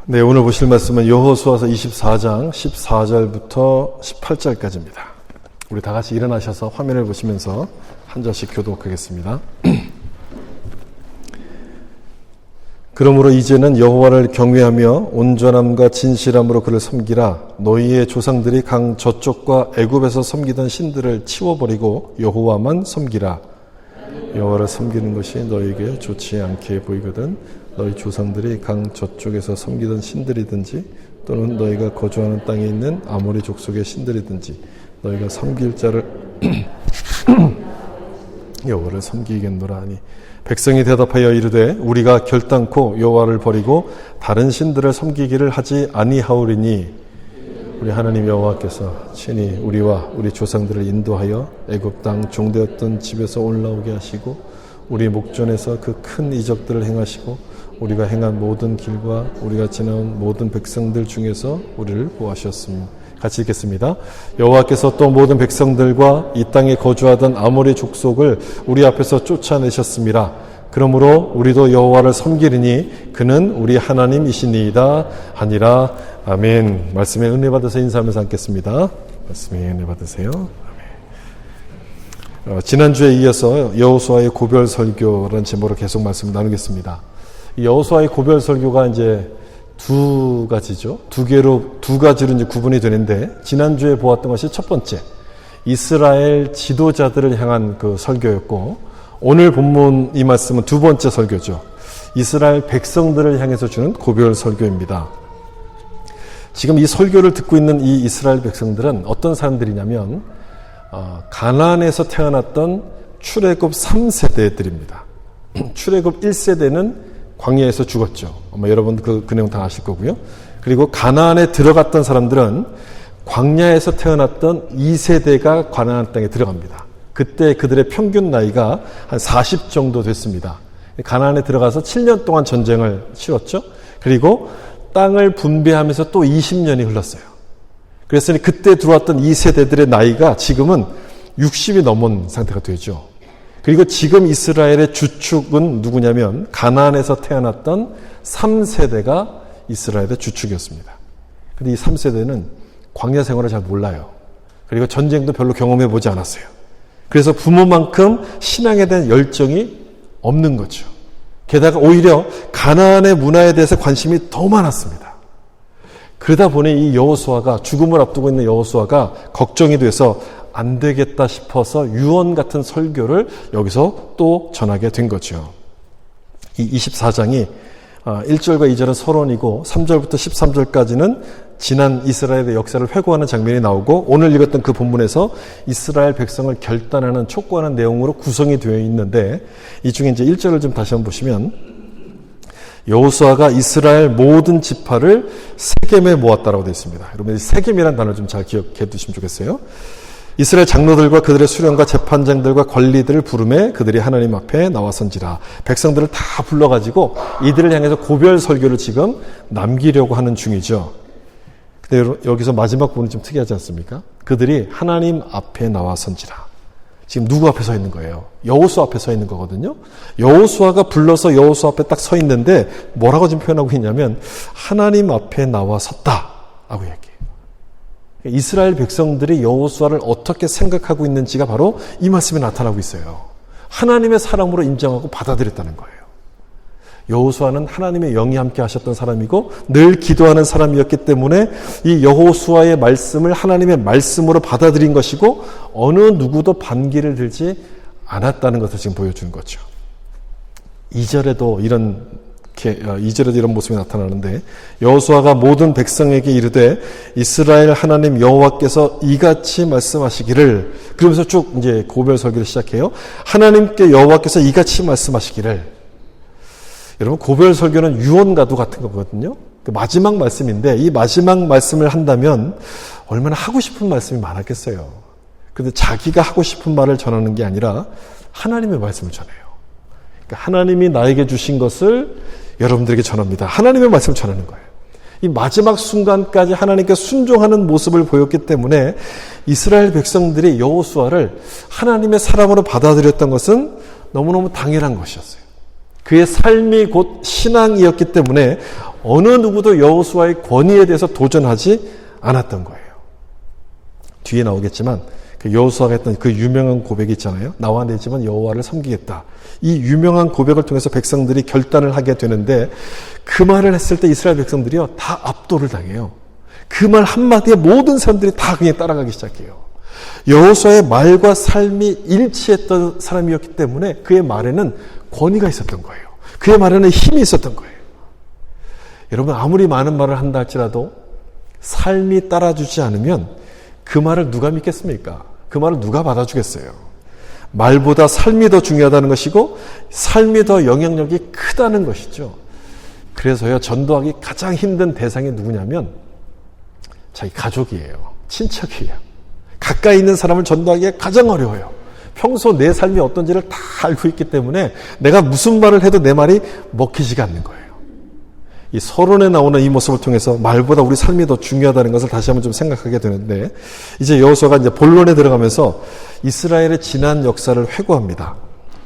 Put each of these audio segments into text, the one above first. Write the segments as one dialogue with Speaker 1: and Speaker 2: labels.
Speaker 1: 네, 오늘 보실 말씀은 여호수아서 24장 14절부터 18절까지입니다. 우리 다 같이 일어나셔서 화면을 보시면서 한 절씩 교독하겠습니다. 그러므로 이제는 여호와를 경외하며 온전함과 진실함으로 그를 섬기라. 너희의 조상들이 강 저쪽과 애굽에서 섬기던 신들을 치워버리고 여호와만 섬기라. 여호와를 섬기는 것이 너희에게 좋지 않게 보이거든 너희 조상들이 강 저쪽에서 섬기던 신들이든지 또는 너희가 거주하는 땅에 있는 아모리 족속의 신들이든지 너희가 섬길 자를 여호와를 섬기겠노라 하니 백성이 대답하여 이르되 우리가 결단코 여호와를 버리고 다른 신들을 섬기기를 하지 아니하오리니 우리 하나님 여호와께서 친히 우리와 우리 조상들을 인도하여 애굽 땅 종되었던 집에서 올라오게 하시고 우리 목전에서 그 큰 이적들을 행하시고 우리가 행한 모든 길과 우리가 지나온 모든 백성들 중에서 우리를 보호하셨습니다. 같이 읽겠습니다. 여호와께서 또 모든 백성들과 이 땅에 거주하던 아모리 족속을 우리 앞에서 쫓아내셨습니다. 그러므로 우리도 여호와를 섬기리니 그는 우리 하나님이시니이다 하니라. 아멘. 말씀에 은혜 받으서 인사하면서 앉겠습니다. 말씀에 은혜 받으세요. 아멘. 지난주에 이어서 여호수아의 고별 설교라는 제목으로 계속 말씀을 나누겠습니다. 여호수아의 고별 설교가 이제 두 가지죠. 두 가지로 이제 구분이 되는데, 지난주에 보았던 것이 첫 번째, 이스라엘 지도자들을 향한 그 설교였고, 오늘 본문 이 말씀은 두 번째 설교죠. 이스라엘 백성들을 향해서 주는 고별 설교입니다. 지금 이 설교를 듣고 있는 이 이스라엘 백성들은 어떤 사람들이냐면, 가나안에서 태어났던 출애굽 3세대들입니다. 출애굽 1세대는 광야에서 죽었죠. 아마 여러분 그 내용 다 아실 거고요. 그리고 가나안에 들어갔던 사람들은 광야에서 태어났던 2세대가 가나안 땅에 들어갑니다. 그때 그들의 평균 나이가 한 40 정도 됐습니다. 가나안에 들어가서 7년 동안 전쟁을 치렀죠. 그리고 땅을 분배하면서 또 20년이 흘렀어요. 그래서 그때 들어왔던 2세대들의 나이가 지금은 60이 넘은 상태가 되죠. 그리고 지금 이스라엘의 주축은 누구냐면 가나안에서 태어났던 3세대가 이스라엘의 주축이었습니다. 그런데 이 3세대는 광야 생활을 잘 몰라요. 그리고 전쟁도 별로 경험해 보지 않았어요. 그래서 부모만큼 신앙에 대한 열정이 없는 거죠. 게다가 오히려 가나안의 문화에 대해서 관심이 더 많았습니다. 그러다 보니 이 여호수아가, 죽음을 앞두고 있는 여호수아가 걱정이 돼서 안 되겠다 싶어서 유언 같은 설교를 여기서 또 전하게 된 거죠. 이 24장이 1절과 2절은 서론이고 3절부터 13절까지는 지난 이스라엘의 역사를 회고하는 장면이 나오고, 오늘 읽었던 그 본문에서 이스라엘 백성을 결단하는, 촉구하는 내용으로 구성이 되어 있는데, 이 중에 이제 1절을 좀 다시 한번 보시면, 여호수아가 이스라엘 모든 지파를 세겜에 모았다라고 되어 있습니다. 여러분, 세겜이라는 단어를 좀 잘 기억해 두시면 좋겠어요. 이스라엘 장로들과 그들의 수령과 재판장들과 관리들을 부르매 그들이 하나님 앞에 나와선지라. 백성들을 다 불러가지고 이들을 향해서 고별 설교를 지금 남기려고 하는 중이죠. 근데 여기서 마지막 부분이 좀 특이하지 않습니까? 그들이 하나님 앞에 나와선지라. 지금 누구 앞에 서 있는 거예요? 여호수아 앞에 서 있는 거거든요. 여호수아가 불러서 여호수아 앞에 딱 서 있는데 뭐라고 지금 표현하고 있냐면 하나님 앞에 나와 섰다 라고 얘기해요. 이스라엘 백성들이 여호수아를 어떻게 생각하고 있는지가 바로 이 말씀에 나타나고 있어요. 하나님의 사람으로 인정하고 받아들였다는 거예요. 여호수아는 하나님의 영이 함께 하셨던 사람이고 늘 기도하는 사람이었기 때문에 이 여호수아의 말씀을 하나님의 말씀으로 받아들인 것이고, 어느 누구도 반기를 들지 않았다는 것을 지금 보여주는 거죠. 2절에도 이런 모습이 나타나는데, 여호수아가 모든 백성에게 이르되 이스라엘 하나님 여호와께서 이같이 말씀하시기를, 그러면서 쭉 이제 고별 설교를 시작해요. 하나님께 여호와께서 이같이 말씀하시기를. 여러분, 고별 설교는 유언가도 같은 거거든요. 그 마지막 말씀인데, 이 마지막 말씀을 한다면 얼마나 하고 싶은 말씀이 많았겠어요. 그런데 자기가 하고 싶은 말을 전하는 게 아니라 하나님의 말씀을 전해요. 그러니까 하나님이 나에게 주신 것을 여러분들에게 전합니다. 하나님의 말씀을 전하는 거예요. 이 마지막 순간까지 하나님께 순종하는 모습을 보였기 때문에 이스라엘 백성들이 여호수아를 하나님의 사람으로 받아들였던 것은 너무너무 당연한 것이었어요. 그의 삶이 곧 신앙이었기 때문에 어느 누구도 여호수아의 권위에 대해서 도전하지 않았던 거예요. 뒤에 나오겠지만 그 여호수아가 했던 그 유명한 고백이 있잖아요. 나와 내 집은 여호와를 섬기겠다. 이 유명한 고백을 통해서 백성들이 결단을 하게 되는데 그 말을 했을 때 이스라엘 백성들이요 다 압도를 당해요. 그 말 한마디에 모든 사람들이 다 그냥 따라가기 시작해요. 여호수아의 말과 삶이 일치했던 사람이었기 때문에 그의 말에는 권위가 있었던 거예요. 그의 말에는 힘이 있었던 거예요. 여러분 아무리 많은 말을 한다 할지라도 삶이 따라주지 않으면 그 말을 누가 믿겠습니까? 그 말을 누가 받아주겠어요? 말보다 삶이 더 중요하다는 것이고 삶이 더 영향력이 크다는 것이죠. 그래서요 전도하기 가장 힘든 대상이 누구냐면 자기 가족이에요. 친척이에요. 가까이 있는 사람을 전도하기가 가장 어려워요. 평소 내 삶이 어떤지를 다 알고 있기 때문에 내가 무슨 말을 해도 내 말이 먹히지가 않는 거예요. 이 서론에 나오는 이 모습을 통해서 말보다 우리 삶이 더 중요하다는 것을 다시 한번 좀 생각하게 되는데 이제 여호수아가 이제 본론에 들어가면서 이스라엘의 지난 역사를 회고합니다.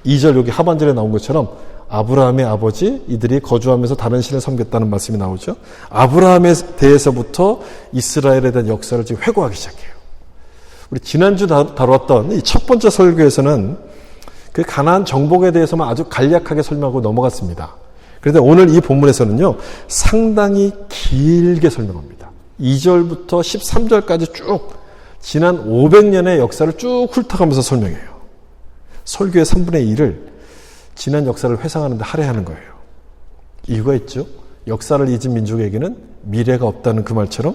Speaker 1: 2절 여기 하반절에 나온 것처럼 아브라함의 아버지 이들이 거주하면서 다른 신을 섬겼다는 말씀이 나오죠. 아브라함에 대해서부터 이스라엘에 대한 역사를 지금 회고하기 시작해요. 우리 지난주 다뤘던 이 첫 번째 설교에서는 그 가나안 정복에 대해서만 아주 간략하게 설명하고 넘어갔습니다. 그런데 오늘 이 본문에서는요 상당히 길게 설명합니다. 2절부터 13절까지 쭉 지난 500년의 역사를 쭉 훑어가면서 설명해요. 설교의 3분의 1을 지난 역사를 회상하는 데 할애하는 거예요. 이유가 있죠. 역사를 잊은 민족에게는 미래가 없다는 그 말처럼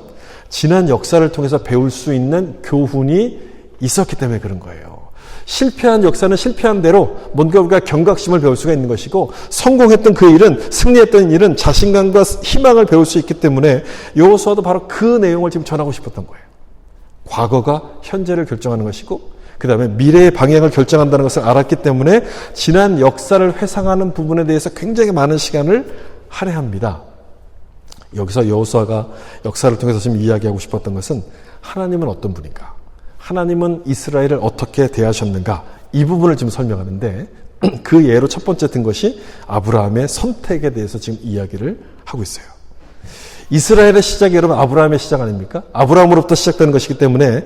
Speaker 1: 지난 역사를 통해서 배울 수 있는 교훈이 있었기 때문에 그런 거예요. 실패한 역사는 실패한 대로 뭔가 우리가 경각심을 배울 수가 있는 것이고 성공했던 그 일은 승리했던 일은 자신감과 희망을 배울 수 있기 때문에 여호수아도 바로 그 내용을 지금 전하고 싶었던 거예요. 과거가 현재를 결정하는 것이고 그 다음에 미래의 방향을 결정한다는 것을 알았기 때문에 지난 역사를 회상하는 부분에 대해서 굉장히 많은 시간을 할애합니다. 여기서 여호수아가 역사를 통해서 지금 이야기하고 싶었던 것은 하나님은 어떤 분인가? 하나님은 이스라엘을 어떻게 대하셨는가? 이 부분을 지금 설명하는데 그 예로 첫 번째 든 것이 아브라함의 선택에 대해서 지금 이야기를 하고 있어요. 이스라엘의 시작이 여러분 아브라함의 시작 아닙니까? 아브라함으로부터 시작되는 것이기 때문에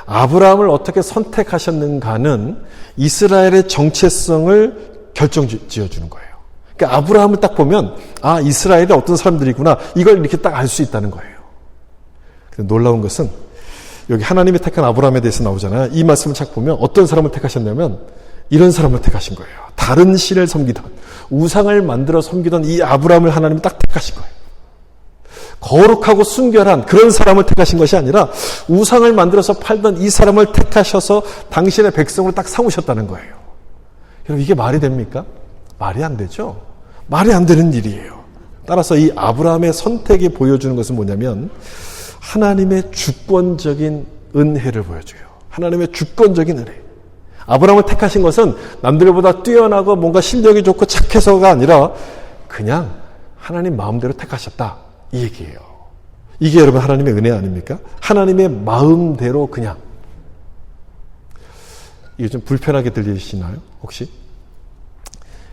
Speaker 1: 아브라함을 어떻게 선택하셨는가는 이스라엘의 정체성을 결정지어주는 거예요. 그러니까 아브라함을 딱 보면 아 이스라엘이 어떤 사람들이구나 이걸 이렇게 딱 알 수 있다는 거예요. 근데 놀라운 것은 여기 하나님이 택한 아브라함에 대해서 나오잖아요. 이 말씀을 딱 보면 어떤 사람을 택하셨냐면 이런 사람을 택하신 거예요. 다른 신을 섬기던 우상을 만들어 섬기던 이 아브라함을 하나님이 딱 택하신 거예요. 거룩하고 순결한 그런 사람을 택하신 것이 아니라 우상을 만들어서 팔던 이 사람을 택하셔서 당신의 백성으로 딱 삼으셨다는 거예요. 여러분 이게 말이 됩니까? 말이 안 되죠. 말이 안 되는 일이에요. 따라서 이 아브라함의 선택이 보여주는 것은 뭐냐면 하나님의 주권적인 은혜를 보여줘요. 하나님의 주권적인 은혜. 아브라함을 택하신 것은 남들보다 뛰어나고 뭔가 실력이 좋고 착해서가 아니라 그냥 하나님 마음대로 택하셨다. 이 얘기예요. 이게 여러분 하나님의 은혜 아닙니까? 하나님의 마음대로 그냥. 이게 좀 불편하게 들리시나요? 혹시?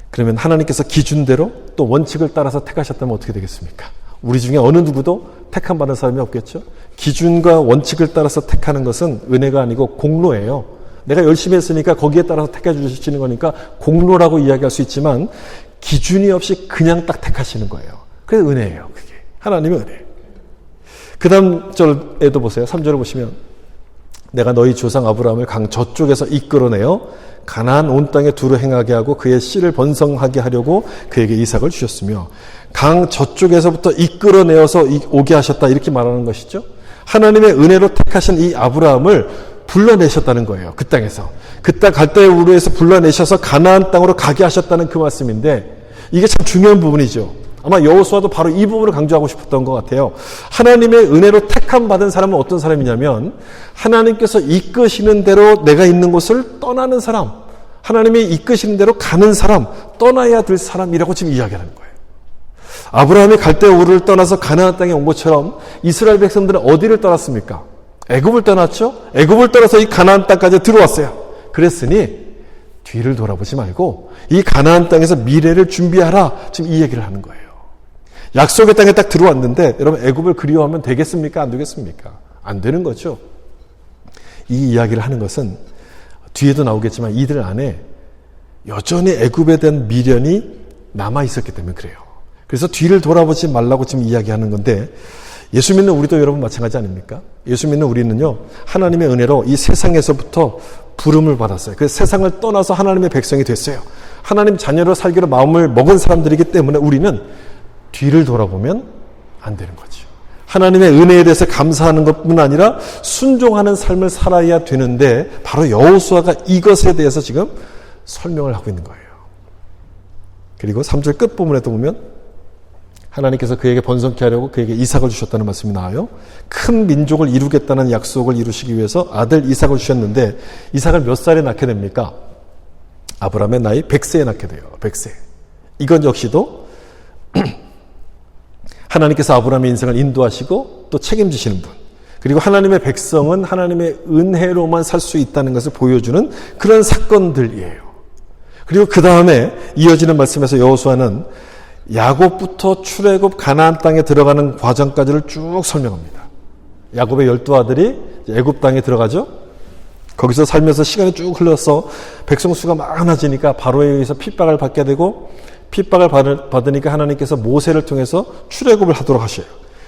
Speaker 1: 그러면 하나님께서 기준대로 또 원칙을 따라서 택하셨다면 어떻게 되겠습니까? 우리 중에 어느 누구도 택함 받은 사람이 없겠죠? 기준과 원칙을 따라서 택하는 것은 은혜가 아니고 공로예요. 내가 열심히 했으니까 거기에 따라서 택해 주시는 거니까 공로라고 이야기할 수 있지만 기준이 없이 그냥 딱 택하시는 거예요. 그게 은혜예요. 그게. 하나님의 은혜. 그 다음 절에도 보세요. 3절을 보시면 내가 너희 조상 아브라함을 강 저쪽에서 이끌어내어 가나안 온 땅에 두루 행하게 하고 그의 씨를 번성하게 하려고 그에게 이삭을 주셨으며 강 저쪽에서부터 이끌어내어서 오게 하셨다 이렇게 말하는 것이죠. 하나님의 은혜로 택하신 이 아브라함을 불러내셨다는 거예요. 그 땅에서. 그 땅 갈대의 우르에서 불러내셔서 가나안 땅으로 가게 하셨다는 그 말씀인데 이게 참 중요한 부분이죠. 아마 여호수아도 바로 이 부분을 강조하고 싶었던 것 같아요. 하나님의 은혜로 택함 받은 사람은 어떤 사람이냐면 하나님께서 이끄시는 대로 내가 있는 곳을 떠나는 사람, 하나님이 이끄시는 대로 가는 사람, 떠나야 될 사람이라고 지금 이야기하는 거예요. 아브라함이 갈대 우르를 떠나서 가나안 땅에 온 것처럼 이스라엘 백성들은 어디를 떠났습니까? 애굽을 떠났죠. 애굽을 떠나서 이 가나안 땅까지 들어왔어요. 그랬으니 뒤를 돌아보지 말고 이 가나안 땅에서 미래를 준비하라. 지금 이 얘기를 하는 거예요. 약속의 땅에 딱 들어왔는데 여러분 애굽을 그리워하면 되겠습니까? 안 되겠습니까? 안 되는 거죠. 이 이야기를 하는 것은 뒤에도 나오겠지만 이들 안에 여전히 애굽에 대한 미련이 남아있었기 때문에 그래요. 그래서 뒤를 돌아보지 말라고 지금 이야기하는 건데 예수 믿는 우리도 여러분 마찬가지 아닙니까? 예수 믿는 우리는요, 하나님의 은혜로 이 세상에서부터 부름을 받았어요. 그래서 세상을 떠나서 하나님의 백성이 됐어요. 하나님 자녀로 살기로 마음을 먹은 사람들이기 때문에 우리는 뒤를 돌아보면 안 되는 거죠. 하나님의 은혜에 대해서 감사하는 것뿐 아니라 순종하는 삶을 살아야 되는데 바로 여호수아가 이것에 대해서 지금 설명을 하고 있는 거예요. 그리고 3절 끝부분에도 보면 하나님께서 그에게 번성케 하려고 그에게 이삭을 주셨다는 말씀이 나와요. 큰 민족을 이루겠다는 약속을 이루시기 위해서 아들 이삭을 주셨는데 이삭을 몇 살에 낳게 됩니까? 아브라함의 나이 100세에 낳게 돼요. 100세. 이건 역시도 하나님께서 아브라함의 인생을 인도하시고 또 책임지시는 분. 그리고 하나님의 백성은 하나님의 은혜로만 살 수 있다는 것을 보여주는 그런 사건들이에요. 그리고 그 다음에 이어지는 말씀에서 여호수아는 야곱부터 출애굽 가나안 땅에 들어가는 과정까지를 쭉 설명합니다. 야곱의 12아들이 애굽 땅에 들어가죠. 거기서 살면서 시간이 쭉 흘러서 백성 수가 많아지니까 바로에 의해서 핍박을 받게 되고 핍박을 받으니까 하나님께서 모세를 통해서 출애굽을 하도록 하셔요.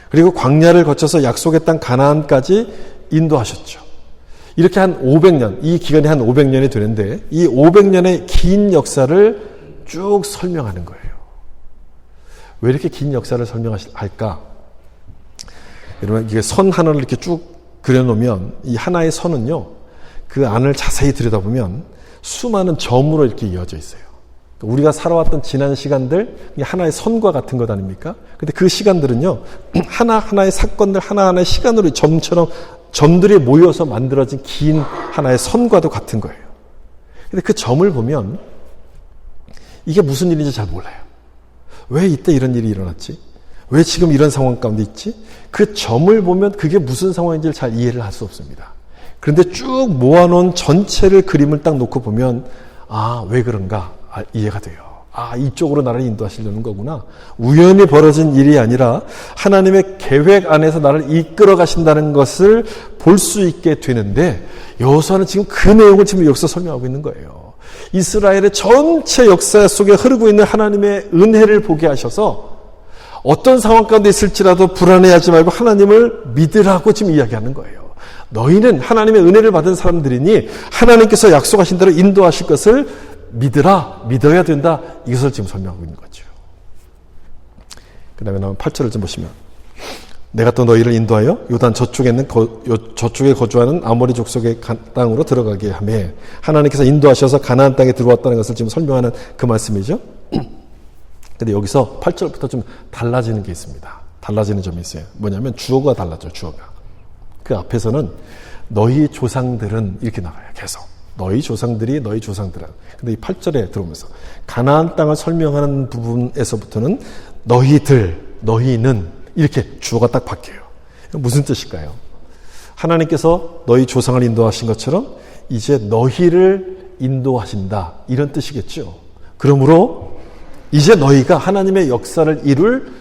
Speaker 1: 그리고 광야를 거쳐서 약속의 땅 가나안까지 인도하셨죠. 이렇게 한 500년, 이 기간이 한 500년이 되는데 이 500년의 긴 역사를 쭉 설명하는 거예요. 왜 이렇게 긴 역사를 설명할까? 여러분, 이게 선 하나를 이렇게 쭉 그려놓으면 이 하나의 선은요, 그 안을 자세히 들여다보면 수많은 점으로 이렇게 이어져 있어요. 우리가 살아왔던 지난 시간들, 하나의 선과 같은 것 아닙니까? 근데 그 시간들은요, 하나하나의 사건들, 하나하나의 시간으로 점들이 모여서 만들어진 긴 하나의 선과도 같은 거예요. 근데 그 점을 보면 이게 무슨 일인지 잘 몰라요. 왜 이때 이런 일이 일어났지? 왜 지금 이런 상황 가운데 있지? 그 점을 보면 그게 무슨 상황인지를 잘 이해를 할 수 없습니다. 그런데 쭉 모아놓은 전체를 그림을 딱 놓고 보면 왜 그런가? 이해가 돼요. 이쪽으로 나를 인도하시려는 거구나. 우연히 벌어진 일이 아니라 하나님의 계획 안에서 나를 이끌어 가신다는 것을 볼 수 있게 되는데 여호수아는 지금 그 내용을 지금 여기서 설명하고 있는 거예요. 이스라엘의 전체 역사 속에 흐르고 있는 하나님의 은혜를 보게 하셔서 어떤 상황 가운데 있을지라도 불안해하지 말고 하나님을 믿으라고 지금 이야기하는 거예요. 너희는 하나님의 은혜를 받은 사람들이니 하나님께서 약속하신 대로 인도하실 것을 믿어야 된다. 이것을 지금 설명하고 있는 거죠. 그 다음에 나온 8절을 좀 보시면 내가 또 너희를 인도하여 요단 저쪽에 거주하는 아모리 족속의 땅으로 들어가게 하며 하나님께서 인도하셔서 가나안 땅에 들어왔다는 것을 지금 설명하는 그 말씀이죠. 근데 여기서 8절부터 좀 달라지는 게 있습니다. 달라지는 점이 있어요. 뭐냐면 주어가 달라져요. 주어가. 그 앞에서는 너희 조상들은 이렇게 나와요. 계속. 너희 조상들은. 근데 이 8절에 들어오면서 가나안 땅을 설명하는 부분에서부터는 너희는 이렇게 주어가 딱 바뀌어요. 무슨 뜻일까요? 하나님께서 너희 조상을 인도하신 것처럼 이제 너희를 인도하신다. 이런 뜻이겠죠. 그러므로 이제 너희가 하나님의 역사를 이룰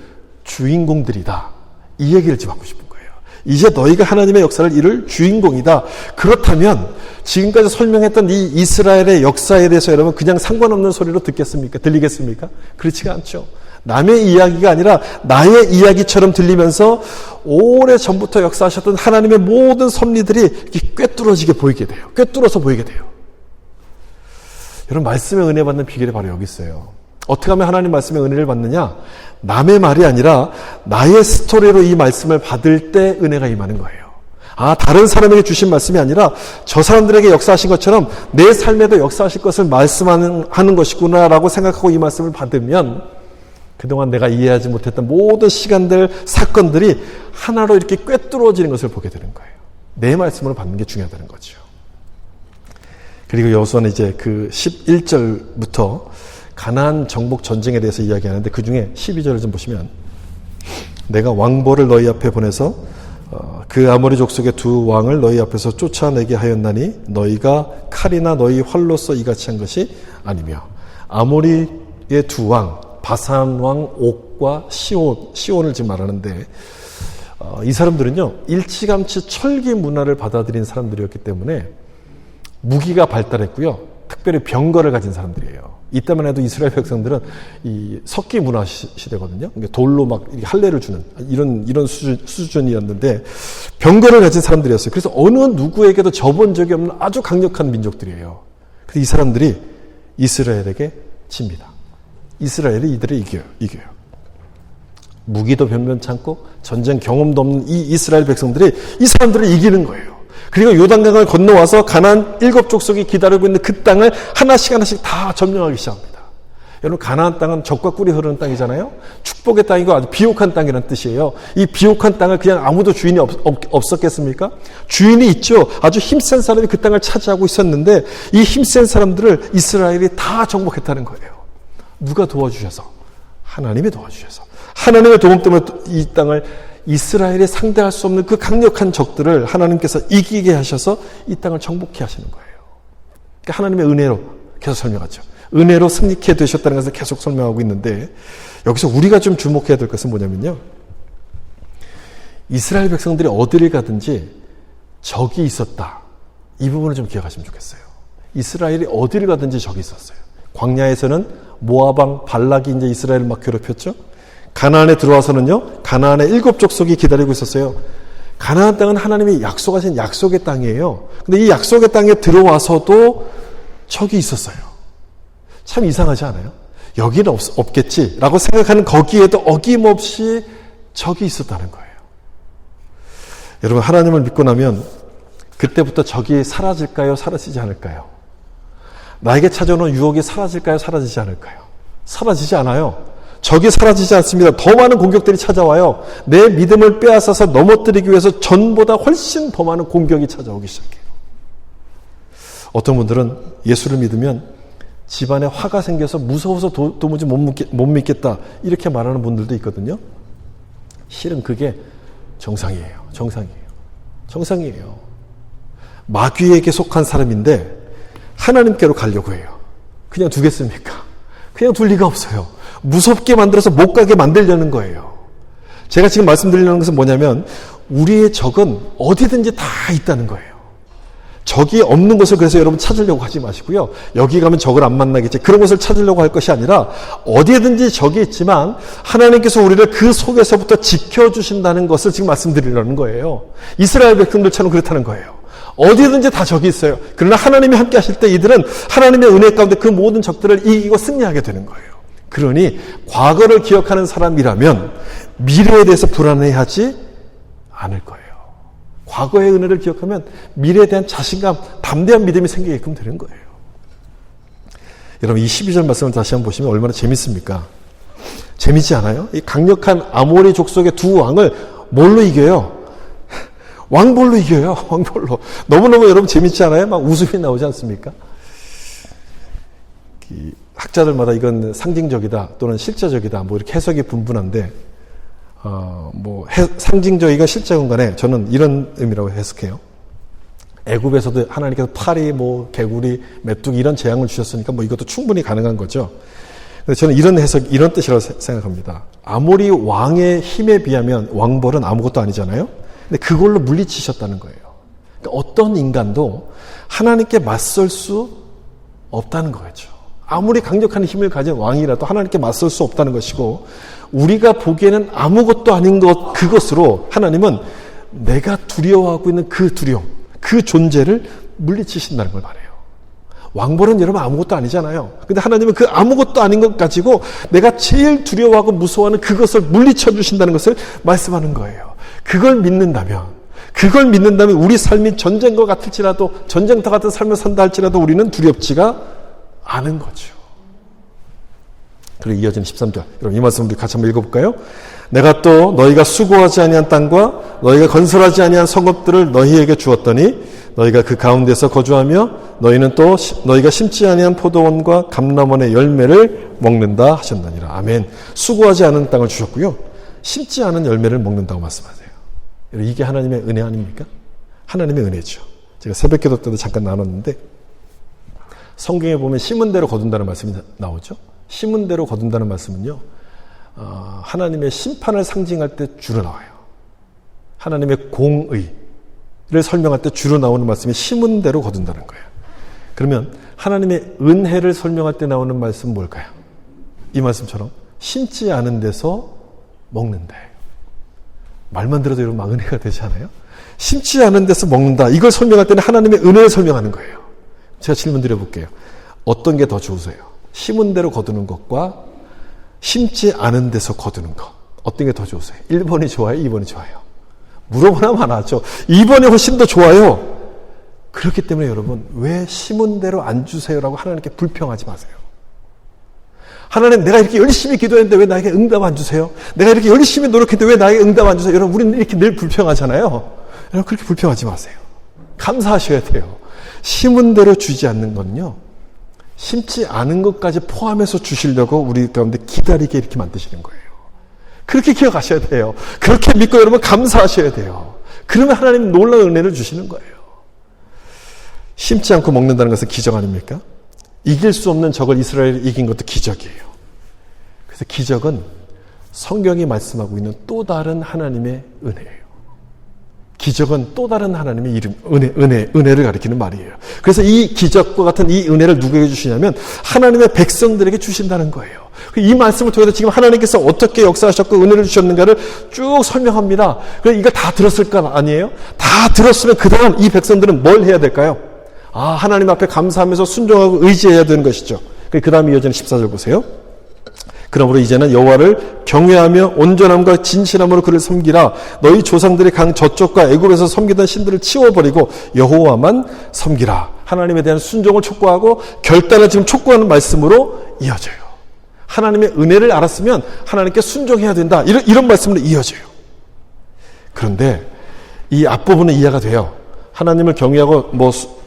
Speaker 1: 주인공들이다. 이 얘기를 지금 하고 싶은 거예요. 이제 너희가 하나님의 역사를 이룰 주인공이다. 그렇다면 지금까지 설명했던 이 이스라엘의 역사에 대해서 여러분 그냥 상관없는 소리로 듣겠습니까? 들리겠습니까? 그렇지가 않죠. 남의 이야기가 아니라 나의 이야기처럼 들리면서 오래전부터 역사하셨던 하나님의 모든 섭리들이 이렇게 꿰뚫어서 보이게 돼요. 여러분, 말씀의 은혜 받는 비결이 바로 여기 있어요. 어떻게 하면 하나님 말씀의 은혜를 받느냐? 남의 말이 아니라 나의 스토리로 이 말씀을 받을 때 은혜가 임하는 거예요. 다른 사람에게 주신 말씀이 아니라 저 사람들에게 역사하신 것처럼 내 삶에도 역사하실 것을 말씀하는 것이구나라고 생각하고 이 말씀을 받으면 그동안 내가 이해하지 못했던 모든 시간들, 사건들이 하나로 이렇게 꿰뚫어지는 것을 보게 되는 거예요. 내 말씀으로 받는 게 중요하다는 거죠. 그리고 여호수아는 이제 그 11절부터 가나안 정복 전쟁에 대해서 이야기하는데 그 중에 12절을 좀 보시면 내가 왕보를 너희 앞에 보내서 그 아모리 족속의 두 왕을 너희 앞에서 쫓아내게 하였나니 너희가 칼이나 너희 활로서 이같이 한 것이 아니며 아모리의 두 왕 바산 왕 옥 목과 시온을 지금 말하는데 이 사람들은요 일찌감치 철기 문화를 받아들인 사람들이었기 때문에 무기가 발달했고요. 특별히 병거를 가진 사람들이에요. 이때만 해도 이스라엘 백성들은 이 석기 문화 시대거든요. 돌로 막 할례를 주는 이런 수준이었는데 병거를 가진 사람들이었어요. 그래서 어느 누구에게도 져본 적이 없는 아주 강력한 민족들이에요. 그래서 이 사람들이 이스라엘에게 칩니다. 이스라엘이 이들을 이겨요. 무기도 변변찮고 전쟁 경험도 없는 이 이스라엘 백성들이 이 사람들을 이기는 거예요. 그리고 요단강을 건너와서 가나안 7족속이 기다리고 있는 그 땅을 하나씩 다 점령하기 시작합니다. 여러분 가나안 땅은 젖과 꿀이 흐르는 땅이잖아요. 축복의 땅이고 아주 비옥한 땅이라는 뜻이에요. 이 비옥한 땅을 그냥 아무도 주인이 없었겠습니까? 주인이 있죠. 아주 힘센 사람이 그 땅을 차지하고 있었는데 이 힘센 사람들을 이스라엘이 다 정복했다는 거예요. 누가 도와주셔서? 하나님이 도와주셔서. 하나님의 도움 때문에 이 땅을 이스라엘이 상대할 수 없는 그 강력한 적들을 하나님께서 이기게 하셔서 이 땅을 정복해 하시는 거예요. 그러니까 하나님의 은혜로 계속 설명하죠. 은혜로 승리케 되셨다는 것을 계속 설명하고 있는데 여기서 우리가 좀 주목해야 될 것은 뭐냐면요. 이스라엘 백성들이 어디를 가든지 적이 있었다. 이 부분을 좀 기억하시면 좋겠어요. 이스라엘이 어디를 가든지 적이 있었어요. 광야에서는 모압왕 발락이 이제 이스라엘을 막 괴롭혔죠. 가나안에 들어와서는요, 가나안의 7족속이 기다리고 있었어요. 가나안 땅은 하나님이 약속하신 약속의 땅이에요. 근데 이 약속의 땅에 들어와서도 적이 있었어요. 참 이상하지 않아요? 여기는 없겠지라고 생각하는 거기에도 어김없이 적이 있었다는 거예요. 여러분, 하나님을 믿고 나면 그때부터 적이 사라질까요? 사라지지 않을까요? 나에게 찾아오는 유혹이 사라질까요? 사라지지 않을까요? 사라지지 않아요. 적이 사라지지 않습니다. 더 많은 공격들이 찾아와요. 내 믿음을 빼앗아서 넘어뜨리기 위해서 전보다 훨씬 더 많은 공격이 찾아오기 시작해요. 어떤 분들은 예수를 믿으면 집안에 화가 생겨서 무서워서 도무지 못 믿겠다 이렇게 말하는 분들도 있거든요. 실은 그게 정상이에요. 정상이에요. 마귀에게 속한 사람인데 하나님께로 가려고 해요. 그냥 두겠습니까? 그냥 둘 리가 없어요. 무섭게 만들어서 못 가게 만들려는 거예요. 제가 지금 말씀드리려는 것은 뭐냐면 우리의 적은 어디든지 다 있다는 거예요. 적이 없는 것을 그래서 여러분 찾으려고 하지 마시고요. 여기 가면 적을 안 만나겠지. 그런 것을 찾으려고 할 것이 아니라 어디든지 적이 있지만 하나님께서 우리를 그 속에서부터 지켜주신다는 것을 지금 말씀드리려는 거예요. 이스라엘 백성들처럼 그렇다는 거예요. 어디든지 다 적이 있어요. 그러나 하나님이 함께 하실 때 이들은 하나님의 은혜 가운데 그 모든 적들을 이기고 승리하게 되는 거예요. 그러니 과거를 기억하는 사람이라면 미래에 대해서 불안해하지 않을 거예요. 과거의 은혜를 기억하면 미래에 대한 자신감, 담대한 믿음이 생기게끔 되는 거예요. 여러분 이 12절 말씀을 다시 한번 보시면 얼마나 재밌습니까? 재밌지 않아요? 이 강력한 아모리 족속의 두 왕을 뭘로 이겨요? 왕볼로 이겨요. 왕볼로. 너무너무 여러분 재밌지 않아요? 막 웃음이 나오지 않습니까? 학자들마다 이건 상징적이다 또는 실제적이다 뭐 이렇게 해석이 분분한데 상징적이건 실제건 간에 저는 이런 의미라고 해석해요. 애굽에서도 하나님께서 파리, 개구리, 메뚜기 이런 재앙을 주셨으니까 이것도 충분히 가능한 거죠. 그래서 저는 이런 뜻이라고 생각합니다. 아모리 왕의 힘에 비하면 왕벌은 아무것도 아니잖아요. 근데 그걸로 물리치셨다는 거예요. 그러니까 어떤 인간도 하나님께 맞설 수 없다는 거죠. 아무리 강력한 힘을 가진 왕이라도 하나님께 맞설 수 없다는 것이고 우리가 보기에는 아무것도 아닌 그것으로 하나님은 내가 두려워하고 있는 그 두려움, 그 존재를 물리치신다는 걸 말해요. 왕벌은 여러분 아무것도 아니잖아요. 근데 하나님은 그 아무것도 아닌 것 가지고 내가 제일 두려워하고 무서워하는 그것을 물리쳐 주신다는 것을 말씀하는 거예요. 그걸 믿는다면 우리 삶이 전쟁과 같을지라도 전쟁터 같은 삶을 산다 할지라도 우리는 두렵지가 않은 거죠. 그리고 이어지는 13절. 여러분 이 말씀 우리 같이 한번 읽어볼까요? 내가 또 너희가 수고하지 아니한 땅과 너희가 건설하지 아니한 성읍들을 너희에게 주었더니 너희가 그 가운데서 거주하며 너희는 또 너희가 심지 아니한 포도원과 감람원의 열매를 먹는다 하셨느니라. 아멘. 수고하지 않은 땅을 주셨고요. 심지 않은 열매를 먹는다고 말씀하세요. 여러분 이게 하나님의 은혜 아닙니까? 하나님의 은혜죠. 제가 새벽기도 때도 잠깐 나눴는데 성경에 보면 심은 대로 거둔다는 말씀이 나오죠. 심은 대로 거둔다는 말씀은요. 하나님의 심판을 상징할 때 주로 나와요. 하나님의 공의를 설명할 때 주로 나오는 말씀이 심은 대로 거둔다는 거예요. 그러면 하나님의 은혜를 설명할 때 나오는 말씀은 뭘까요? 이 말씀처럼 심지 않은 데서 먹는다. 말만 들어도 여러분 막 은혜가 되지 않아요? 심지 않은 데서 먹는다. 이걸 설명할 때는 하나님의 은혜를 설명하는 거예요. 제가 질문 드려볼게요. 어떤 게 더 좋으세요? 심은 대로 거두는 것과 심지 않은 데서 거두는 것. 어떤 게 더 좋으세요? 1번이 좋아요? 2번이 좋아요? 물어보나 마나죠. 2번이 훨씬 더 좋아요. 그렇기 때문에 여러분, 왜 심은 대로 안 주세요라고 하나님께 불평하지 마세요. 하나님, 내가 이렇게 열심히 기도했는데 왜 나에게 응답 안 주세요? 내가 이렇게 열심히 노력했는데 왜 나에게 응답 안 주세요? 여러분, 우리는 이렇게 늘 불평하잖아요. 여러분, 그렇게 불평하지 마세요. 감사하셔야 돼요. 심은 대로 주지 않는 건요, 심지 않은 것까지 포함해서 주시려고 우리 가운데 기다리게 이렇게 만드시는 거예요. 그렇게 기억하셔야 돼요. 그렇게 믿고 여러분 감사하셔야 돼요. 그러면 하나님 놀라운 은혜를 주시는 거예요. 심지 않고 먹는다는 것은 기적 아닙니까? 이길 수 없는 적을 이스라엘이 이긴 것도 기적이에요. 그래서 기적은 성경이 말씀하고 있는 또 다른 하나님의 은혜예요. 기적은 또 다른 하나님의 이름, 은혜를 가리키는 말이에요. 그래서 이 기적과 같은 이 은혜를 누구에게 주시냐면 하나님의 백성들에게 주신다는 거예요. 이 말씀을 통해서 지금 하나님께서 어떻게 역사하셨고 은혜를 주셨는가를 쭉 설명합니다. 그래서 이거 다 들었을 거 아니에요? 다 들었으면 그 다음 이 백성들은 뭘 해야 될까요? 하나님 앞에 감사하면서 순종하고 의지해야 되는 것이죠. 그 다음 이어지는 14절 보세요. 그러므로 이제는 여호와를 경외하며 온전함과 진실함으로 그를 섬기라. 너희 조상들이 강 저쪽과 애굽에서 섬기던 신들을 치워버리고 여호와만 섬기라. 하나님에 대한 순종을 촉구하고 결단을 지금 촉구하는 말씀으로 이어져요. 하나님의 은혜를 알았으면 하나님께 순종해야 된다. 이런 말씀으로 이어져요. 그런데 이 앞부분은 이해가 돼요. 하나님을 경외하고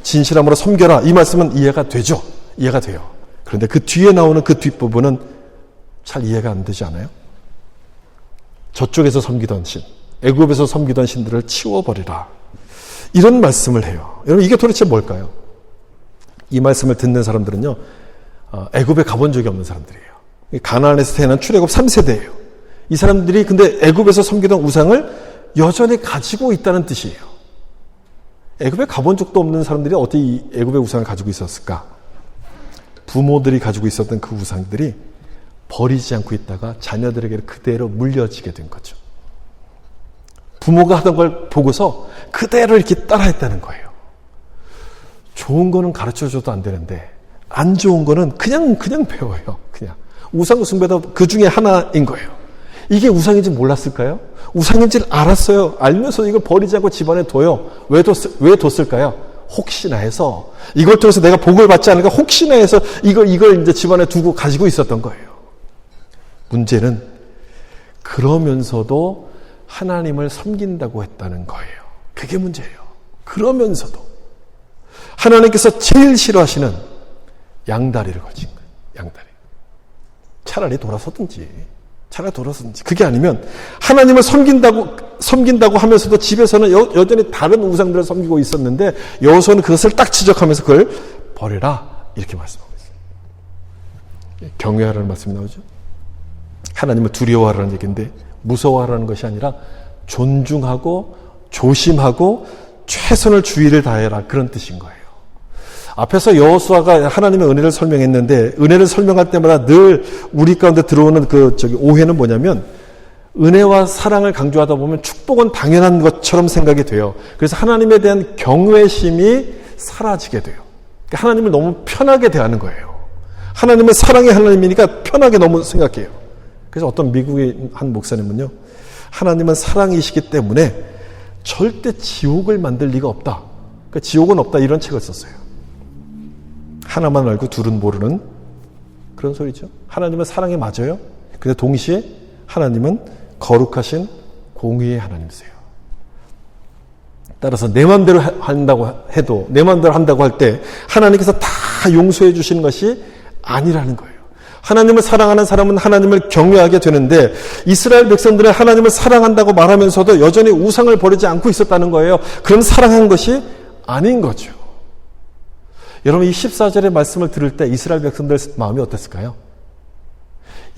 Speaker 1: 진실함으로 섬겨라. 이 말씀은 이해가 되죠. 이해가 돼요. 그런데 그 뒤에 나오는 그 뒷부분은 잘 이해가 안 되지 않아요? 저쪽에서 섬기던 신, 애굽에서 섬기던 신들을 치워버리라. 이런 말씀을 해요. 여러분, 이게 도대체 뭘까요? 이 말씀을 듣는 사람들은요, 애굽에 가본 적이 없는 사람들이에요. 가나안에서 태어난 출애굽 3세대예요. 이 사람들이 근데 애굽에서 섬기던 우상을 여전히 가지고 있다는 뜻이에요. 애굽에 가본 적도 없는 사람들이 어떻게 이 애굽의 우상을 가지고 있었을까? 부모들이 가지고 있었던 그 우상들이 버리지 않고 있다가 자녀들에게 그대로 물려지게 된 거죠. 부모가 하던 걸 보고서 그대로 이렇게 따라했다는 거예요. 좋은 거는 가르쳐줘도 안 되는데 안 좋은 거는 그냥 배워요. 그냥 우상 숭배도 그 중에 하나인 거예요. 이게 우상인지 몰랐을까요? 우상인지를 알았어요. 알면서 이걸 버리지 않고 집안에 둬요. 왜 뒀을까요? 혹시나 해서 이걸 통해서 내가 복을 받지 않을까 혹시나 해서 이걸 이제 집안에 두고 가지고 있었던 거예요. 문제는 그러면서도 하나님을 섬긴다고 했다는 거예요. 그게 문제예요. 그러면서도 하나님께서 제일 싫어하시는 양다리를 거친 거예요. 양다리. 차라리 돌아서든지. 그게 아니면 하나님을 섬긴다고 하면서도 집에서는 여전히 다른 우상들을 섬기고 있었는데 여호수아는 그것을 딱 지적하면서 그걸 버려라. 이렇게 말씀하고 있어요. 경외하라는 말씀이 나오죠. 하나님을 두려워하라는 얘기인데 무서워하라는 것이 아니라 존중하고 조심하고 최선을 주의를 다해라. 그런 뜻인 거예요. 앞에서 여호수아가 하나님의 은혜를 설명했는데 은혜를 설명할 때마다 늘 우리 가운데 들어오는 오해는 뭐냐면 은혜와 사랑을 강조하다 보면 축복은 당연한 것처럼 생각이 돼요. 그래서 하나님에 대한 경외심이 사라지게 돼요. 그러니까 하나님을 너무 편하게 대하는 거예요. 하나님은 사랑의 하나님이니까 편하게 너무 생각해요. 그래서 어떤 미국의 한 목사님은요, 하나님은 사랑이시기 때문에 절대 지옥을 만들 리가 없다. 그러니까 지옥은 없다 이런 책을 썼어요. 하나만 알고 둘은 모르는 그런 소리죠. 하나님은 사랑이 맞아요. 근데 동시에 하나님은 거룩하신 공의의 하나님이세요. 따라서 내 마음대로 한다고 해도 내 마음대로 한다고 할 때 하나님께서 다 용서해 주시는 것이 아니라는 거예요. 하나님을 사랑하는 사람은 하나님을 경외하게 되는데 이스라엘 백성들은 하나님을 사랑한다고 말하면서도 여전히 우상을 버리지 않고 있었다는 거예요. 그럼 사랑한 것이 아닌 거죠. 여러분 이 14절의 말씀을 들을 때 이스라엘 백성들 마음이 어땠을까요?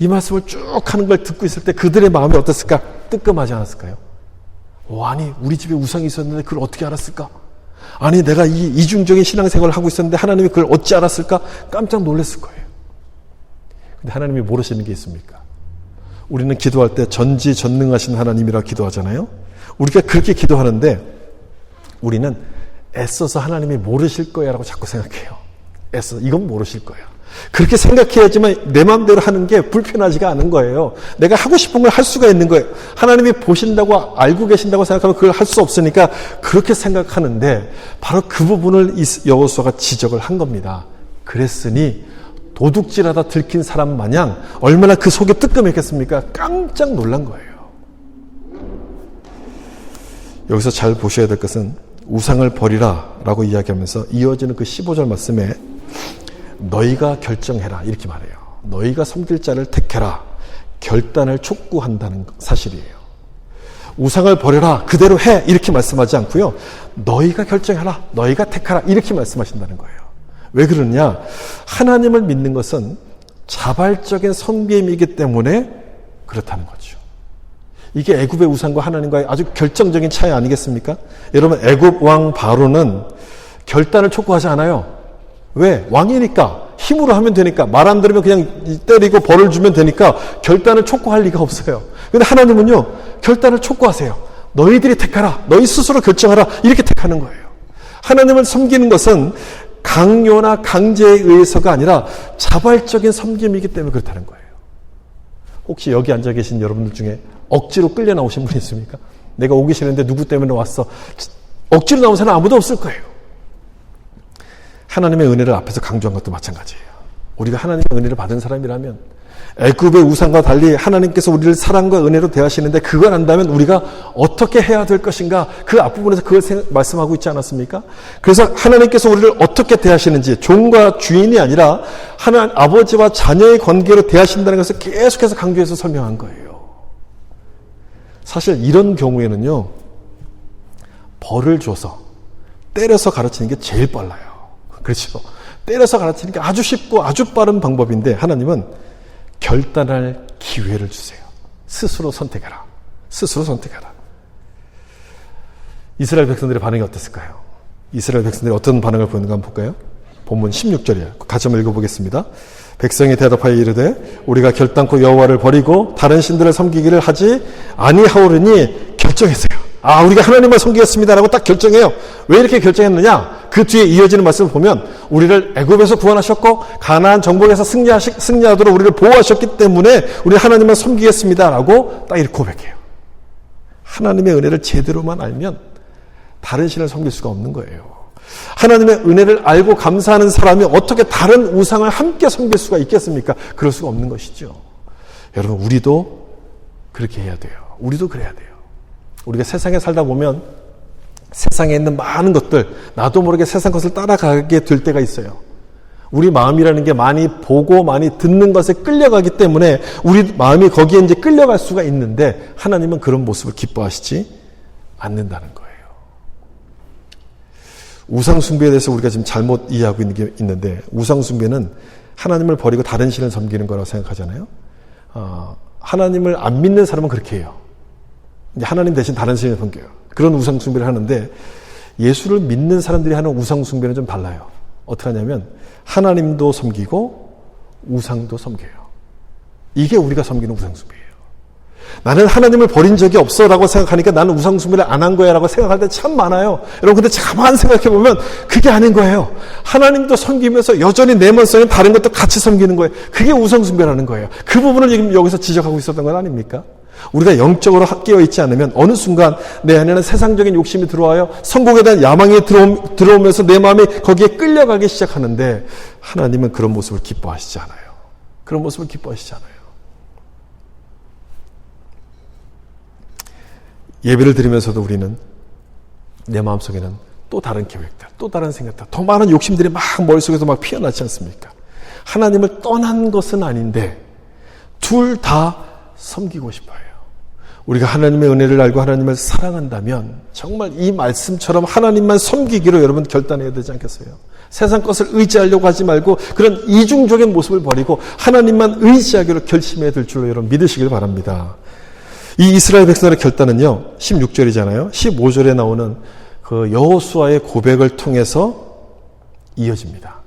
Speaker 1: 이 말씀을 쭉 하는 걸 듣고 있을 때 그들의 마음이 어땠을까? 뜨끔하지 않았을까요? 아니 우리 집에 우상이 있었는데 그걸 어떻게 알았을까? 아니 내가 이 이중적인 신앙생활을 하고 있었는데 하나님이 그걸 어찌 알았을까? 깜짝 놀랐을 거예요. 근데 하나님이 모르시는 게 있습니까? 우리는 기도할 때 전지전능하신 하나님이라 기도하잖아요. 우리가 그렇게 기도하는데 우리는 애써서 하나님이 모르실 거야 라고 자꾸 생각해요. 애써서 이건 모르실 거야. 그렇게 생각해야지만 내 마음대로 하는 게 불편하지가 않은 거예요. 내가 하고 싶은 걸 할 수가 있는 거예요. 하나님이 보신다고 알고 계신다고 생각하면 그걸 할 수 없으니까 그렇게 생각하는데 바로 그 부분을 여호수아가 지적을 한 겁니다. 그랬으니 도둑질하다 들킨 사람 마냥 얼마나 그 속에 뜨끔했겠습니까? 깜짝 놀란 거예요. 여기서 잘 보셔야 될 것은 우상을 버리라 라고 이야기하면서 이어지는 그 15절 말씀에 너희가 결정해라 이렇게 말해요. 너희가 섬길 자를 택해라. 결단을 촉구한다는 사실이에요. 우상을 버려라. 그대로 해. 이렇게 말씀하지 않고요. 너희가 결정해라. 너희가 택하라. 이렇게 말씀하신다는 거예요. 왜 그러냐? 하나님을 믿는 것은 자발적인 섬김이기 때문에 그렇다는 거죠. 이게 애굽의 우상과 하나님과의 아주 결정적인 차이 아니겠습니까? 여러분 애굽 왕 바로는 결단을 촉구하지 않아요. 왜? 왕이니까 힘으로 하면 되니까 말 안 들으면 그냥 때리고 벌을 주면 되니까 결단을 촉구할 리가 없어요. 그런데 하나님은요 결단을 촉구하세요. 너희들이 택하라. 너희 스스로 결정하라. 이렇게 택하는 거예요. 하나님을 섬기는 것은 강요나 강제에 의해서가 아니라 자발적인 섬김이기 때문에 그렇다는 거예요. 혹시 여기 앉아 계신 여러분들 중에 억지로 끌려 나오신 분 있습니까? 내가 오기 싫은데 누구 때문에 왔어. 억지로 나온 사람 아무도 없을 거예요. 하나님의 은혜를 앞에서 강조한 것도 마찬가지예요. 우리가 하나님의 은혜를 받은 사람이라면 애굽의 우상과 달리 하나님께서 우리를 사랑과 은혜로 대하시는데 그걸 안다면 우리가 어떻게 해야 될 것인가 그 앞부분에서 그걸 말씀하고 있지 않았습니까? 그래서 하나님께서 우리를 어떻게 대하시는지 종과 주인이 아니라 하나님 아버지와 자녀의 관계로 대하신다는 것을 계속해서 강조해서 설명한 거예요. 사실 이런 경우에는요 벌을 줘서 때려서 가르치는 게 제일 빨라요. 그렇죠? 때려서 가르치는 게 아주 쉽고 아주 빠른 방법인데 하나님은 결단할 기회를 주세요. 스스로 선택해라. 스스로 선택해라. 이스라엘 백성들의 반응이 어땠을까요? 이스라엘 백성들이 어떤 반응을 보였는가 한번 볼까요? 본문 16절이에요. 같이 한번 읽어보겠습니다. 백성이 대답하여 이르되 우리가 결단코 여호와를 버리고 다른 신들을 섬기기를 하지 아니하오르니 결정했어요. 우리가 하나님을 섬기겠습니다라고 딱 결정해요. 왜 이렇게 결정했느냐? 그 뒤에 이어지는 말씀을 보면 우리를 애굽에서 구원하셨고 가나안 정복에서 승리하도록 우리를 보호하셨기 때문에 우리 하나님을 섬기겠습니다라고 딱 이렇게 고백해요. 하나님의 은혜를 제대로만 알면 다른 신을 섬길 수가 없는 거예요. 하나님의 은혜를 알고 감사하는 사람이 어떻게 다른 우상을 함께 섬길 수가 있겠습니까? 그럴 수가 없는 것이죠. 여러분 우리도 그렇게 해야 돼요. 우리도 그래야 돼요. 우리가 세상에 살다 보면 세상에 있는 많은 것들 나도 모르게 세상 것을 따라가게 될 때가 있어요. 우리 마음이라는 게 많이 보고 많이 듣는 것에 끌려가기 때문에 우리 마음이 거기에 이제 끌려갈 수가 있는데 하나님은 그런 모습을 기뻐하시지 않는다는 거예요. 우상 숭배에 대해서 우리가 지금 잘못 이해하고 있는 게 있는데 우상 숭배는 하나님을 버리고 다른 신을 섬기는 거라고 생각하잖아요. 하나님을 안 믿는 사람은 그렇게 해요. 하나님 대신 다른 신을 섬겨요. 그런 우상 숭배를 하는데 예수를 믿는 사람들이 하는 우상 숭배는 좀 달라요. 어떻게 하냐면 하나님도 섬기고 우상도 섬겨요. 이게 우리가 섬기는 우상 숭배예요. 나는 하나님을 버린 적이 없어 라고 생각하니까 나는 우상 숭배를 안 한 거야 라고 생각할 때 참 많아요. 여러분 근데 가만 생각해 보면 그게 아닌 거예요. 하나님도 섬기면서 여전히 내 마음속에 다른 것도 같이 섬기는 거예요. 그게 우상 숭배라는 거예요. 그 부분을 지금 여기서 지적하고 있었던 건 아닙니까? 우리가 영적으로 깨어있지 않으면 어느 순간 내 안에는 세상적인 욕심이 들어와요. 성공에 대한 야망이 들어오면서 내 마음이 거기에 끌려가기 시작하는데 하나님은 그런 모습을 기뻐하시지 않아요. 그런 모습을 기뻐하시지 않아요. 예배를 드리면서도 우리는 내 마음속에는 또 다른 계획들, 또 다른 생각들, 더 많은 욕심들이 막 머릿속에서 막 피어나지 않습니까? 하나님을 떠난 것은 아닌데 둘 다 섬기고 싶어요. 우리가 하나님의 은혜를 알고 하나님을 사랑한다면 정말 이 말씀처럼 하나님만 섬기기로 여러분 결단해야 되지 않겠어요? 세상 것을 의지하려고 하지 말고 그런 이중적인 모습을 버리고 하나님만 의지하기로 결심해야 될 줄로 여러분 믿으시길 바랍니다. 이 이스라엘 백성들의 결단은요, 16절이잖아요. 15절에 나오는 그 여호수아의 고백을 통해서 이어집니다.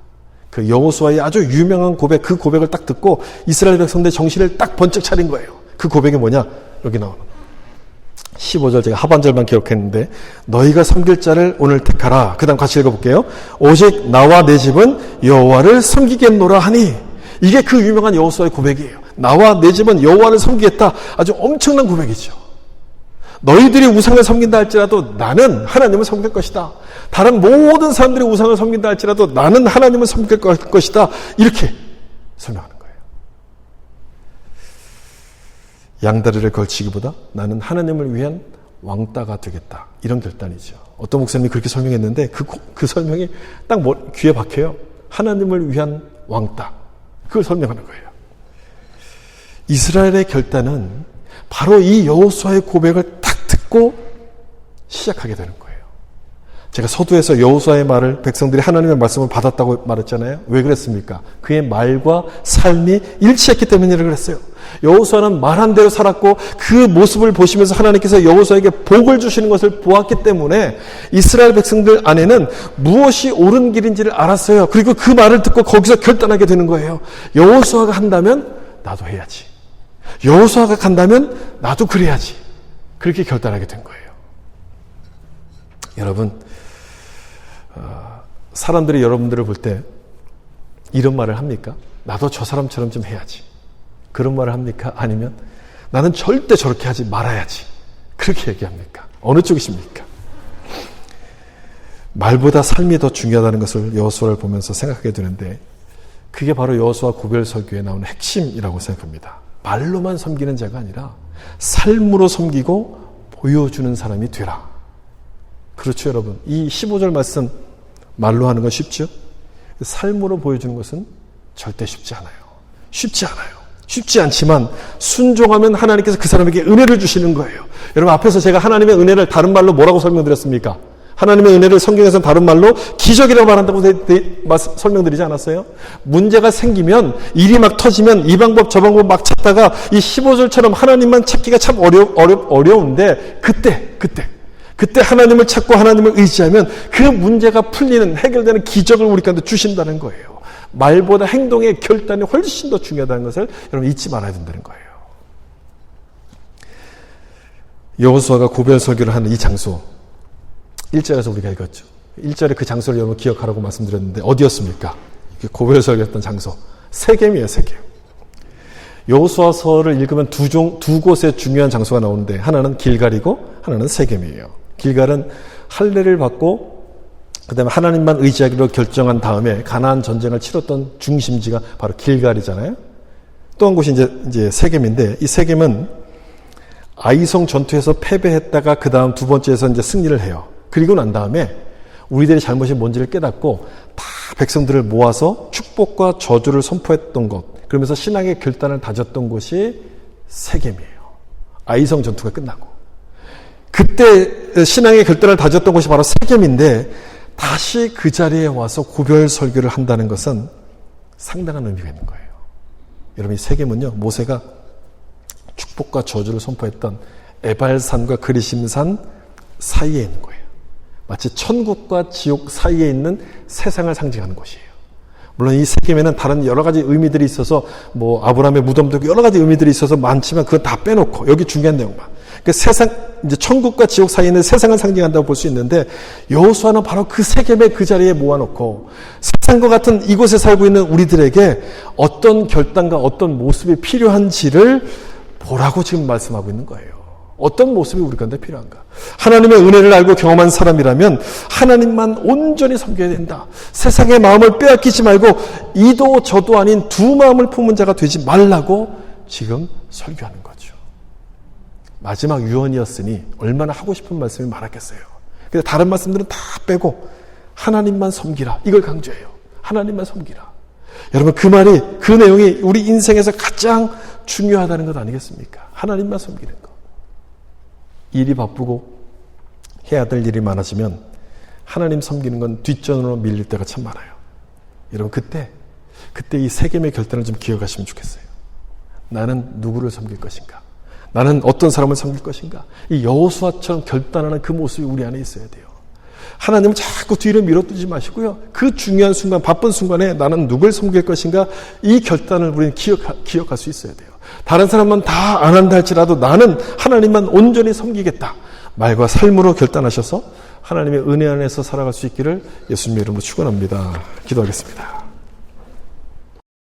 Speaker 1: 그 여호수아의 아주 유명한 고백, 그 고백을 딱 듣고 이스라엘 백성들의 정신을 딱 번쩍 차린 거예요. 그 고백이 뭐냐? 여기 나오는 15절 제가 하반절만 기록했는데 너희가 섬길 자를 오늘 택하라. 그 다음 같이 읽어볼게요. 오직 나와 내 집은 여호와를 섬기겠노라 하니. 이게 그 유명한 여호수아의 고백이에요. 나와 내 집은 여호와를 섬기겠다. 아주 엄청난 고백이죠. 너희들이 우상을 섬긴다 할지라도 나는 하나님을 섬길 것이다. 다른 모든 사람들이 우상을 섬긴다 할지라도 나는 하나님을 섬길 것이다. 이렇게 설명하는 거예요. 양다리를 걸치기보다 나는 하나님을 위한 왕따가 되겠다. 이런 결단이죠. 어떤 목사님이 그렇게 설명했는데 그 설명이 딱 귀에 박혀요. 하나님을 위한 왕따. 그걸 설명하는 거예요. 이스라엘의 결단은 바로 이 여호수아의 고백을 딱 듣고 시작하게 되는 거예요. 제가 서두에서 여호수아의 말을 백성들이 하나님의 말씀을 받았다고 말했잖아요. 왜 그랬습니까? 그의 말과 삶이 일치했기 때문이라고 그랬어요. 여호수아는 말한 대로 살았고 그 모습을 보시면서 하나님께서 여호수아에게 복을 주시는 것을 보았기 때문에 이스라엘 백성들 안에는 무엇이 옳은 길인지를 알았어요. 그리고 그 말을 듣고 거기서 결단하게 되는 거예요. 여호수아가 한다면 나도 해야지. 여호수아가 간다면 나도 그래야지. 그렇게 결단하게 된 거예요. 여러분, 사람들이 여러분들을 볼 때 이런 말을 합니까? 나도 저 사람처럼 좀 해야지. 그런 말을 합니까? 아니면 나는 절대 저렇게 하지 말아야지. 그렇게 얘기합니까? 어느 쪽이십니까? 말보다 삶이 더 중요하다는 것을 여호수아를 보면서 생각하게 되는데 그게 바로 여호수아 고별 설교에 나오는 핵심이라고 생각합니다. 말로만 섬기는 자가 아니라 삶으로 섬기고 보여주는 사람이 되라. 그렇죠, 여러분. 이 15절 말씀 말로 하는 건 쉽죠? 삶으로 보여주는 것은 절대 쉽지 않아요. 쉽지 않아요. 쉽지 않지만 순종하면 하나님께서 그 사람에게 은혜를 주시는 거예요. 여러분, 앞에서 제가 하나님의 은혜를 다른 말로 뭐라고 설명드렸습니까? 하나님의 은혜를 성경에서는 다른 말로 기적이라고 말한다고 설명드리지 않았어요? 문제가 생기면 일이 막 터지면 이 방법 저 방법 막 찾다가 이 15절처럼 하나님만 찾기가 참 어려운데 그때 하나님을 찾고 하나님을 의지하면 그 문제가 풀리는 해결되는 기적을 우리 가운데 주신다는 거예요. 말보다 행동의 결단이 훨씬 더 중요하다는 것을 여러분 잊지 말아야 된다는 거예요. 여호수아가 고별 설교를 하는 이 장소 1절에서 우리가 읽었죠. 1절에 그 장소를 여러분 기억하라고 말씀드렸는데 어디였습니까? 고별 설교했던 장소 세겜이에요. 세겜. 여호수아서를 읽으면 두 곳의 중요한 장소가 나오는데 하나는 길갈이고 하나는 세겜이에요. 길갈은 할례를 받고 그다음에 하나님만 의지하기로 결정한 다음에 가나안 전쟁을 치렀던 중심지가 바로 길갈이잖아요. 또 한 곳이 이제 세겜인데 이 세겜은 아이성 전투에서 패배했다가 그 다음 두 번째에서 이제 승리를 해요. 그리고 난 다음에 우리들의 잘못이 뭔지를 깨닫고 다 백성들을 모아서 축복과 저주를 선포했던 것, 그러면서 신앙의 결단을 다졌던 곳이 세겜이에요. 아이성 전투가 끝나고 그때 신앙의 결단을 다졌던 곳이 바로 세겜인데 다시 그 자리에 와서 고별 설교를 한다는 것은 상당한 의미가 있는 거예요. 여러분, 이 세겜은요, 모세가 축복과 저주를 선포했던 에발산과 그리심산 사이에 있는 거예요. 마치 천국과 지옥 사이에 있는 세상을 상징하는 곳이에요. 물론 이 세겜에는 다른 여러 가지 의미들이 있어서 뭐 아브라함의 무덤도 여러 가지 의미들이 있어서 많지만 그건 다 빼놓고 여기 중요한 내용만. 그 세상, 이제 천국과 지옥 사이에 있는 세상을 상징한다고 볼 수 있는데 여호수아는 바로 그 세겜의 그 자리에 모아놓고 세상과 같은 이곳에 살고 있는 우리들에게 어떤 결단과 어떤 모습이 필요한지를 보라고 지금 말씀하고 있는 거예요. 어떤 모습이 우리 가운데 필요한가? 하나님의 은혜를 알고 경험한 사람이라면 하나님만 온전히 섬겨야 된다. 세상의 마음을 빼앗기지 말고 이도 저도 아닌 두 마음을 품은 자가 되지 말라고 지금 설교하는 거죠. 마지막 유언이었으니 얼마나 하고 싶은 말씀이 많았겠어요. 근데 다른 말씀들은 다 빼고 하나님만 섬기라. 이걸 강조해요. 하나님만 섬기라. 여러분, 그 말이, 그 내용이 우리 인생에서 가장 중요하다는 것 아니겠습니까? 하나님만 섬기는 것. 일이 바쁘고 해야 될 일이 많아지면 하나님 섬기는 건 뒷전으로 밀릴 때가 참 많아요. 여러분 그때 이 세 개의 결단을 좀 기억하시면 좋겠어요. 나는 누구를 섬길 것인가? 나는 어떤 사람을 섬길 것인가? 이 여호수아처럼 결단하는 그 모습이 우리 안에 있어야 돼요. 하나님을 자꾸 뒤로 밀어두지 마시고요. 그 중요한 순간, 바쁜 순간에 나는 누굴 섬길 것인가? 이 결단을 우리는 기억할 수 있어야 돼요. 다른 사람만 다 안 한다 할지라도 나는 하나님만 온전히 섬기겠다. 말과 삶으로 결단하셔서 하나님의 은혜 안에서 살아갈 수 있기를 예수님의 이름으로 축원합니다. 기도하겠습니다.